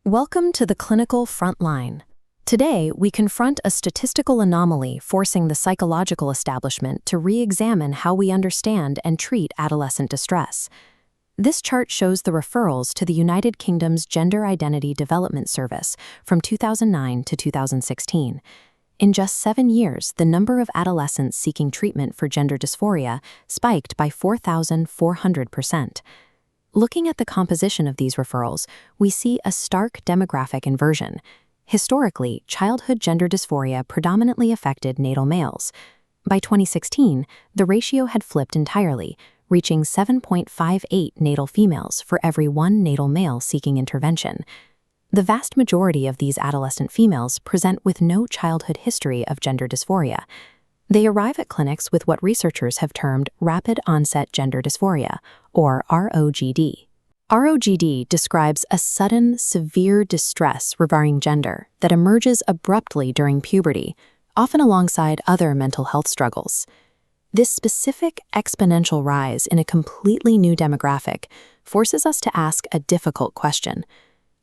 Welcome to the Clinical Frontline. Today, we confront a statistical anomaly forcing the psychological establishment to re-examine how we understand and treat adolescent distress. This chart shows the referrals to the United Kingdom's Gender Identity Development Service from 2009 to 2016. In just 7 years, the number of adolescents seeking treatment for gender dysphoria spiked by 4,400%. Looking at the composition of these referrals, we see a stark demographic inversion. Historically, childhood gender dysphoria predominantly affected natal males. By 2016, the ratio had flipped entirely, reaching 7.58 natal females for every 1 natal male seeking intervention. The vast majority of these adolescent females present with no childhood history of gender dysphoria. They arrive at clinics with what researchers have termed rapid onset gender dysphoria, or ROGD. ROGD describes a sudden, severe distress regarding gender that emerges abruptly during puberty, often alongside other mental health struggles. This specific exponential rise in a completely new demographic forces us to ask a difficult question.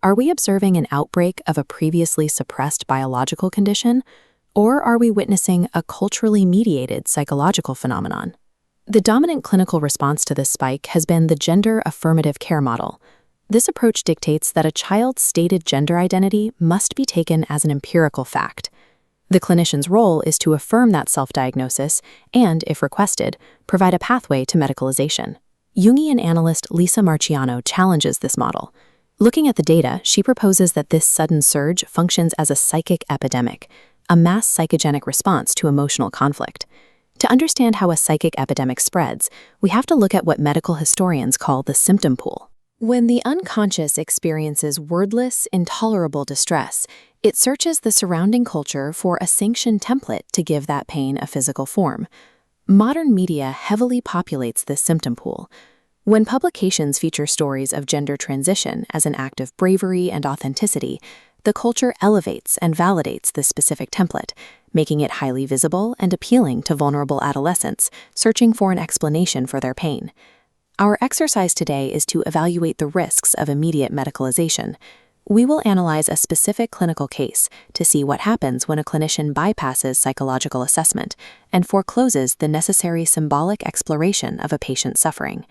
Are we observing an outbreak of a previously suppressed biological condition, or are we witnessing a culturally mediated psychological phenomenon? The dominant clinical response to this spike has been the Gender Affirmative Care Model. This approach dictates that a child's stated gender identity must be taken as an empirical fact. The clinician's role is to affirm that self-diagnosis and, if requested, provide a pathway to medicalization. Jungian analyst Lisa Marchiano challenges this model. Looking at the data, she proposes that this sudden surge functions as a psychic epidemic, a mass psychogenic response to emotional conflict. To understand how a psychic epidemic spreads, we have to look at what medical historians call the symptom pool. When the unconscious experiences wordless, intolerable distress, it searches the surrounding culture for a sanctioned template to give that pain a physical form. Modern media heavily populates this symptom pool. When publications feature stories of gender transition as an act of bravery and authenticity, the culture elevates and validates this specific template, making it highly visible and appealing to vulnerable adolescents searching for an explanation for their pain. Our exercise today is to evaluate the risks of immediate medicalization. We will analyze a specific clinical case to see what happens when a clinician bypasses psychological assessment and forecloses the necessary symbolic exploration of a patient's suffering.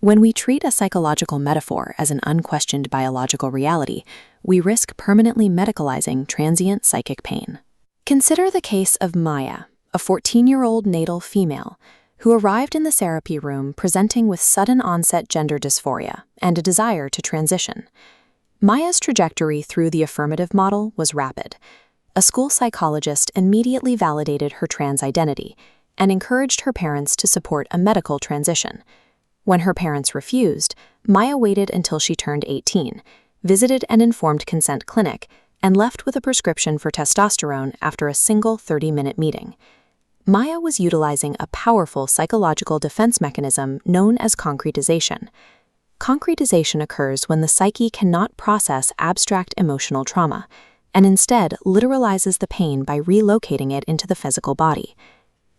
When we treat a psychological metaphor as an unquestioned biological reality, we risk permanently medicalizing transient psychic pain. Consider the case of Maya, a 14-year-old natal female, who arrived in the therapy room presenting with sudden onset gender dysphoria and a desire to transition. Maya's trajectory through the affirmative model was rapid. A school psychologist immediately validated her trans identity and encouraged her parents to support a medical transition. When her parents refused, Maya waited until she turned 18, visited an informed consent clinic, and left with a prescription for testosterone after a single 30-minute meeting. Maya was utilizing a powerful psychological defense mechanism known as concretization. Concretization occurs when the psyche cannot process abstract emotional trauma, and instead literalizes the pain by relocating it into the physical body.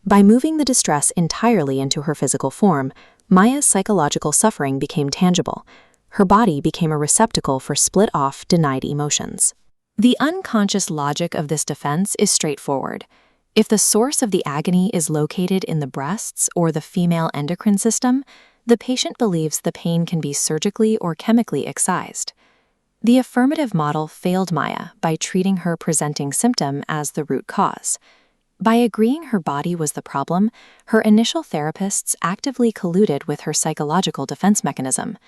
By moving the distress entirely into her physical form, Maya's psychological suffering became tangible. Her body became a receptacle for split-off, denied emotions. The unconscious logic of this defense is straightforward. If the source of the agony is located in the breasts or the female endocrine system, the patient believes the pain can be surgically or chemically excised. The affirmative model failed Maya by treating her presenting symptom as the root cause. By agreeing her body was the problem, her initial therapists actively colluded with her psychological defense mechanism.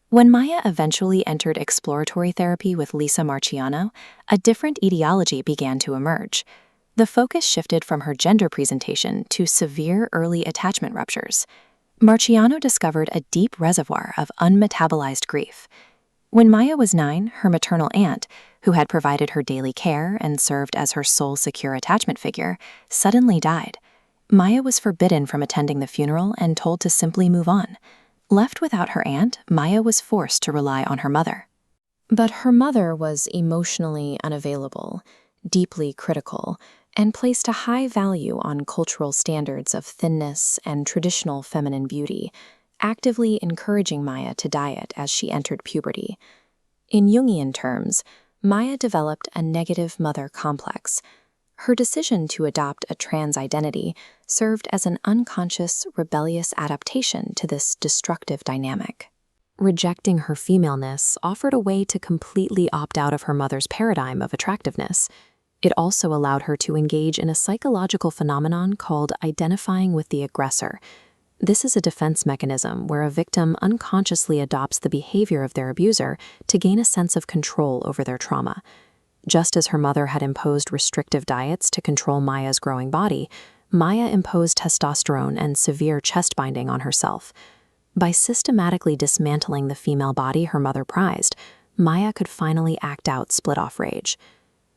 When Maya eventually entered exploratory therapy with Lisa Marchiano, a different etiology began to emerge. The focus shifted from her gender presentation to severe early attachment ruptures. Marchiano discovered a deep reservoir of unmetabolized grief. When Maya was 9, her maternal aunt, who had provided her daily care and served as her sole secure attachment figure, suddenly died. Maya was forbidden from attending the funeral and told to simply move on. Left without her aunt, Maya was forced to rely on her mother. But her mother was emotionally unavailable, deeply critical, and placed a high value on cultural standards of thinness and traditional feminine beauty, actively encouraging Maya to diet as she entered puberty. In Jungian terms, Maya developed a negative mother complex. Her decision to adopt a trans identity served as an unconscious, rebellious adaptation to this destructive dynamic. Rejecting her femaleness offered a way to completely opt out of her mother's paradigm of attractiveness. It also allowed her to engage in a psychological phenomenon called identifying with the aggressor. This is a defense mechanism where a victim unconsciously adopts the behavior of their abuser to gain a sense of control over their trauma. Just as her mother had imposed restrictive diets to control Maya's growing body, Maya imposed testosterone and severe chest binding on herself. By systematically dismantling the female body her mother prized, Maya could finally act out split-off rage.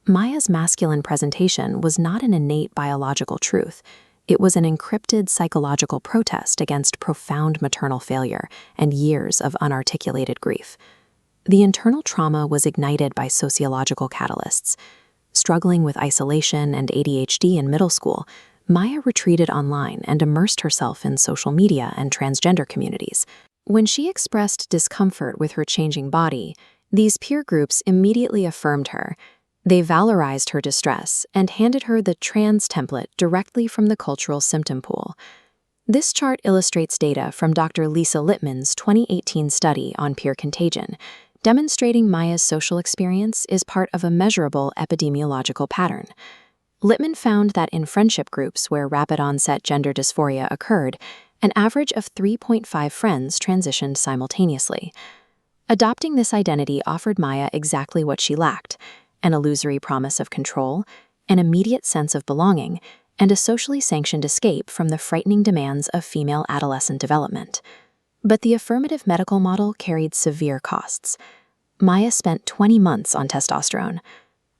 Maya's masculine presentation was not an innate biological truth. It was an encrypted psychological protest against profound maternal failure and years of unarticulated grief. The internal trauma was ignited by sociological catalysts. Struggling with isolation and ADHD in middle school, Maya retreated online and immersed herself in social media and transgender communities. When she expressed discomfort with her changing body, these peer groups immediately affirmed her. They valorized her distress and handed her the trans template directly from the cultural symptom pool. This chart illustrates data from Dr. Lisa Littman's 2018 study on peer contagion, demonstrating Maya's social experience is part of a measurable epidemiological pattern. Littman found that in friendship groups where rapid-onset gender dysphoria occurred, an average of 3.5 friends transitioned simultaneously. Adopting this identity offered Maya exactly what she lacked: an illusory promise of control, an immediate sense of belonging, and a socially sanctioned escape from the frightening demands of female adolescent development. But the affirmative medical model carried severe costs. Maya spent 20 months on testosterone.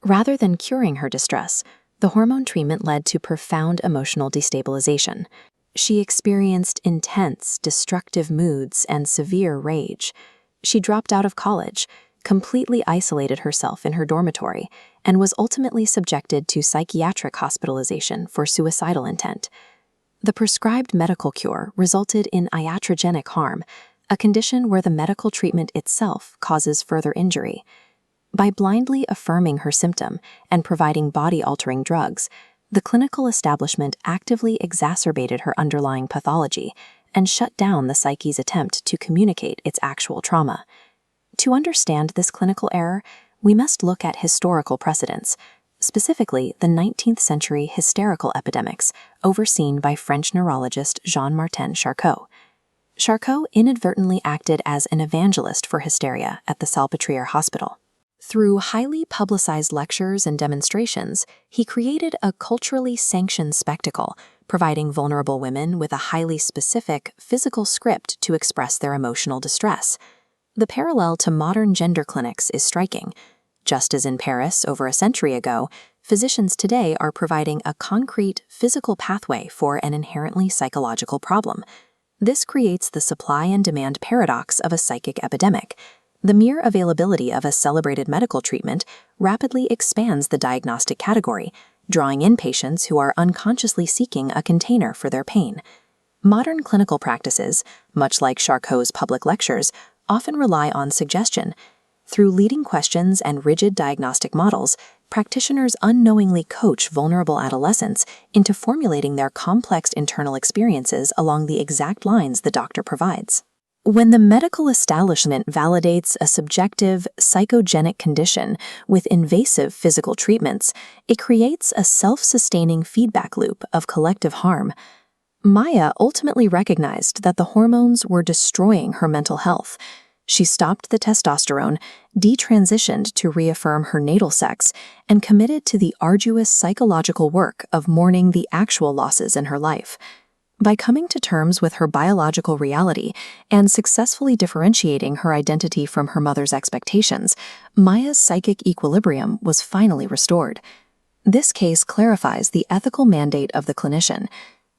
Rather than curing her distress, the hormone treatment led to profound emotional destabilization. She experienced intense, destructive moods and severe rage. She dropped out of college, completely isolated herself in her dormitory, and was ultimately subjected to psychiatric hospitalization for suicidal intent. The prescribed medical cure resulted in iatrogenic harm, a condition where the medical treatment itself causes further injury. By blindly affirming her symptom and providing body-altering drugs, the clinical establishment actively exacerbated her underlying pathology and shut down the psyche's attempt to communicate its actual trauma. To understand this clinical error, we must look at historical precedents, specifically the 19th century hysterical epidemics overseen by French neurologist Jean-Martin Charcot. Charcot inadvertently acted as an evangelist for hysteria at the Salpêtrière Hospital. Through highly publicized lectures and demonstrations, he created a culturally sanctioned spectacle, providing vulnerable women with a highly specific, physical script to express their emotional distress. The parallel to modern gender clinics is striking. Just as in Paris over a century ago, physicians today are providing a concrete, physical pathway for an inherently psychological problem. This creates the supply and demand paradox of a psychic epidemic. The mere availability of a celebrated medical treatment rapidly expands the diagnostic category, drawing in patients who are unconsciously seeking a container for their pain. Modern clinical practices, much like Charcot's public lectures, often rely on suggestion. Through leading questions and rigid diagnostic models, practitioners unknowingly coach vulnerable adolescents into formulating their complex internal experiences along the exact lines the doctor provides. When the medical establishment validates a subjective, psychogenic condition with invasive physical treatments, it creates a self-sustaining feedback loop of collective harm. Maya ultimately recognized that the hormones were destroying her mental health. She stopped the testosterone, detransitioned to reaffirm her natal sex, and committed to the arduous psychological work of mourning the actual losses in her life. By coming to terms with her biological reality and successfully differentiating her identity from her mother's expectations, Maya's psychic equilibrium was finally restored. This case clarifies the ethical mandate of the clinician.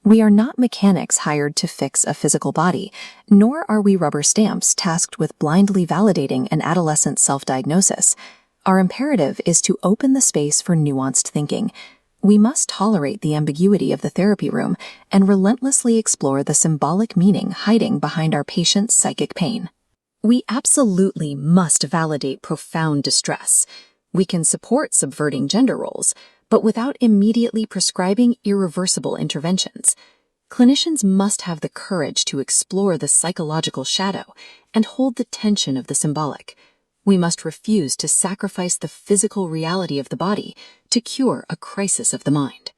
We are not mechanics hired to fix a physical body, nor are we rubber stamps tasked with blindly validating an adolescent self-diagnosis. Our imperative is to open the space for nuanced thinking. We must tolerate the ambiguity of the therapy room and relentlessly explore the symbolic meaning hiding behind our patient's psychic pain. We absolutely must validate profound distress. We can support subverting gender roles, but without immediately prescribing irreversible interventions. Clinicians must have the courage to explore the psychological shadow and hold the tension of the symbolic. We must refuse to sacrifice the physical reality of the body to cure a crisis of the mind.